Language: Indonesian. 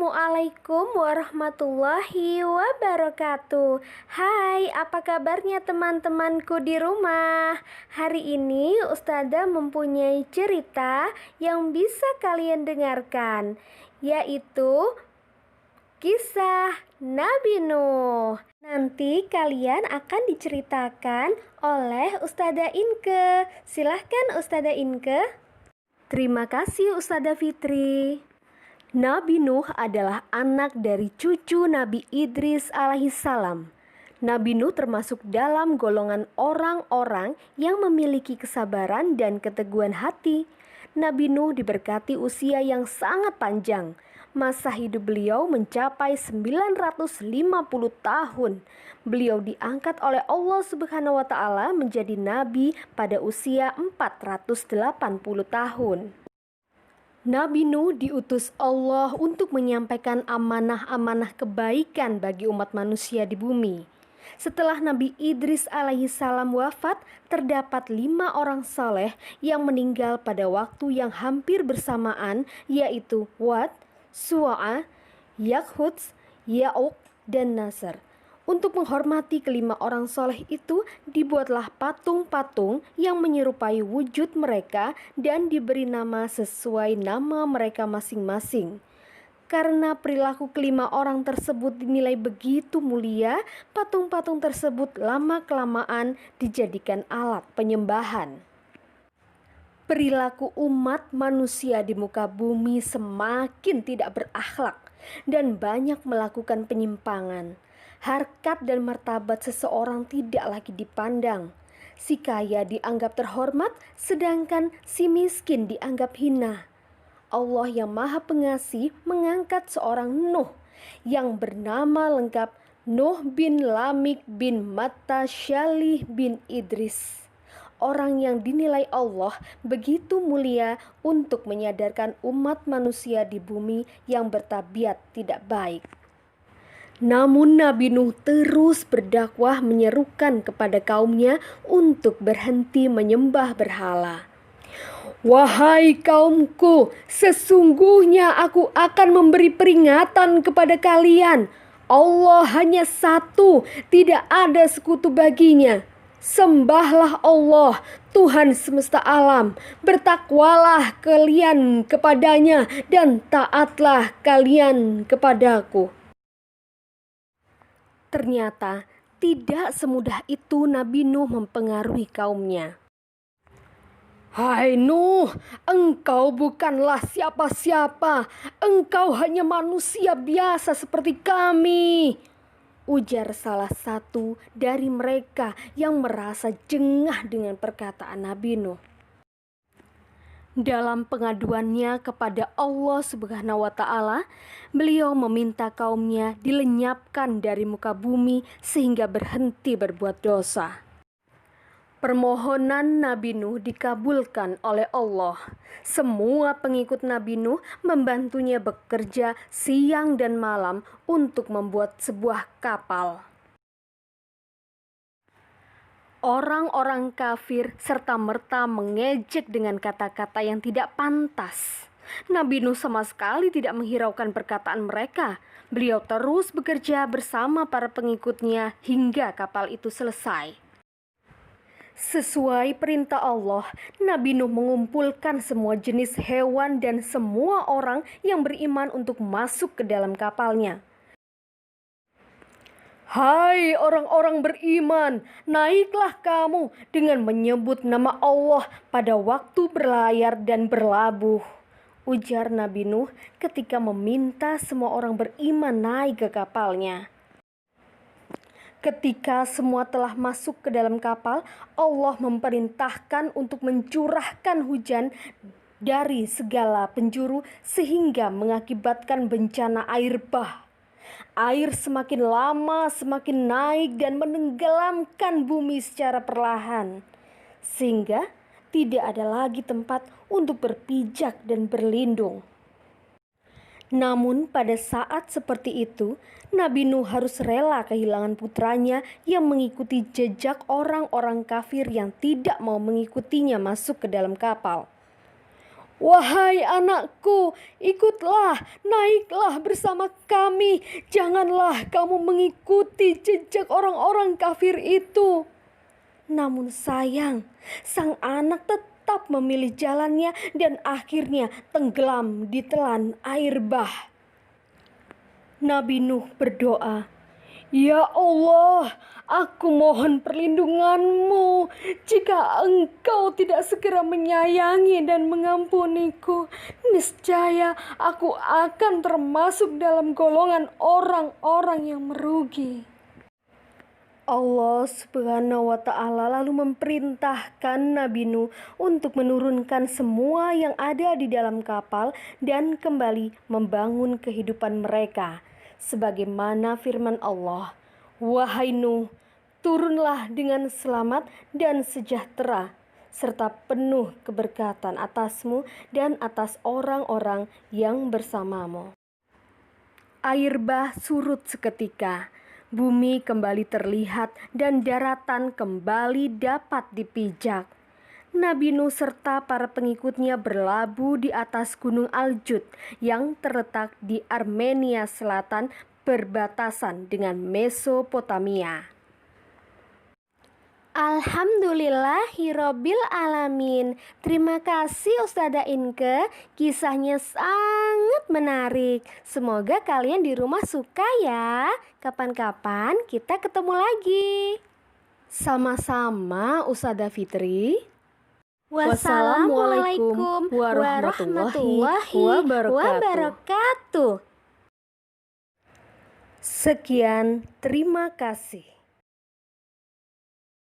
Assalamualaikum warahmatullahi wabarakatuh. Hai, apa kabarnya teman-temanku di rumah? Hari ini Ustazah mempunyai cerita yang bisa kalian dengarkan, yaitu kisah Nabi Nuh. Nanti kalian akan diceritakan oleh Ustazah Inke. Silahkan Ustazah Inke. Terima kasih Ustazah Fitri. Nabi Nuh adalah anak dari cucu Nabi Idris alaihissalam. Nabi Nuh termasuk dalam golongan orang-orang yang memiliki kesabaran dan keteguhan hati. Nabi Nuh diberkati usia yang sangat panjang. Masa hidup beliau mencapai 950 tahun. Beliau diangkat oleh Allah Subhanahu wa taala menjadi nabi pada usia 480 tahun. Nabi Nuh diutus Allah untuk menyampaikan amanah-amanah kebaikan bagi umat manusia di bumi. Setelah Nabi Idris alaihissalam wafat, terdapat 5 orang saleh yang meninggal pada waktu yang hampir bersamaan, yaitu Wad, Su'a, Yakhud, Ya'uq, dan Nasr. Untuk menghormati kelima orang soleh itu, dibuatlah patung-patung yang menyerupai wujud mereka dan diberi nama sesuai nama mereka masing-masing. Karena perilaku kelima orang tersebut dinilai begitu mulia, patung-patung tersebut lama-kelamaan dijadikan alat penyembahan. Perilaku umat manusia di muka bumi semakin tidak berakhlak dan banyak melakukan penyimpangan. Harkat dan martabat seseorang tidak lagi dipandang. Si kaya dianggap terhormat, sedangkan si miskin dianggap hina. Allah yang Maha Pengasih mengangkat seorang Nuh yang bernama lengkap Nuh bin Lamik bin Matta Syalih bin Idris. Orang yang dinilai Allah begitu mulia untuk menyadarkan umat manusia di bumi yang bertabiat tidak baik. Namun Nabi Nuh terus berdakwah menyerukan kepada kaumnya untuk berhenti menyembah berhala. Wahai kaumku, sesungguhnya aku akan memberi peringatan kepada kalian. Allah hanya satu, tidak ada sekutu baginya. Sembahlah Allah, Tuhan semesta alam. Bertakwalah kalian kepadanya dan taatlah kalian kepadaku. Ternyata tidak semudah itu Nabi Nuh mempengaruhi kaumnya. Hai Nuh, engkau bukanlah siapa-siapa. Engkau hanya manusia biasa seperti kami, ujar salah satu dari mereka yang merasa jengah dengan perkataan Nabi Nuh. Dalam pengaduannya kepada Allah Subhanahu wa taala, beliau meminta kaumnya dilenyapkan dari muka bumi sehingga berhenti berbuat dosa. Permohonan Nabi Nuh dikabulkan oleh Allah. Semua pengikut Nabi Nuh membantunya bekerja siang dan malam untuk membuat sebuah kapal. Orang-orang kafir serta-merta mengejek dengan kata-kata yang tidak pantas. Nabi Nuh sama sekali tidak menghiraukan perkataan mereka. Beliau terus bekerja bersama para pengikutnya hingga kapal itu selesai. Sesuai perintah Allah, Nabi Nuh mengumpulkan semua jenis hewan dan semua orang yang beriman untuk masuk ke dalam kapalnya. Hai orang-orang beriman, naiklah kamu dengan menyebut nama Allah pada waktu berlayar dan berlabuh, ujar Nabi Nuh ketika meminta semua orang beriman naik ke kapalnya. Ketika semua telah masuk ke dalam kapal, Allah memerintahkan untuk mencurahkan hujan dari segala penjuru sehingga mengakibatkan bencana air bah. Air semakin lama semakin naik dan menenggelamkan bumi secara perlahan, sehingga tidak ada lagi tempat untuk berpijak dan berlindung. Namun pada saat seperti itu, Nabi Nuh harus rela kehilangan putranya yang mengikuti jejak orang-orang kafir yang tidak mau mengikutinya masuk ke dalam kapal. "Wahai anakku, ikutlah, naiklah bersama kami. Janganlah kamu mengikuti jejak orang-orang kafir itu." Namun sayang, sang anak tetap memilih jalannya dan akhirnya tenggelam ditelan air bah. Nabi Nuh berdoa, "Ya Allah, aku mohon perlindungan-Mu. Jika Engkau tidak segera menyayangi dan mengampuniku, niscaya aku akan termasuk dalam golongan orang-orang yang merugi." Allah Subhanahu wa Ta'ala lalu memerintahkan Nabi Nuh untuk menurunkan semua yang ada di dalam kapal dan kembali membangun kehidupan mereka. Sebagaimana firman Allah, "Wahai Nuh, turunlah dengan selamat dan sejahtera, serta penuh keberkatan atasmu dan atas orang-orang yang bersamamu." Air bah surut seketika. Bumi kembali terlihat dan daratan kembali dapat dipijak. Nabi Nuh serta para pengikutnya berlabuh di atas Gunung Aljud yang terletak di Armenia Selatan berbatasan dengan Mesopotamia. Alhamdulillahirobbil alamin. Terima kasih Ustazah Inke, kisahnya sangat menarik. Semoga kalian di rumah suka ya. Kapan-kapan kita ketemu lagi. Sama-sama Ustazah Fitri. Wassalamualaikum warahmatullahi wabarakatuh. Sekian, terima kasih.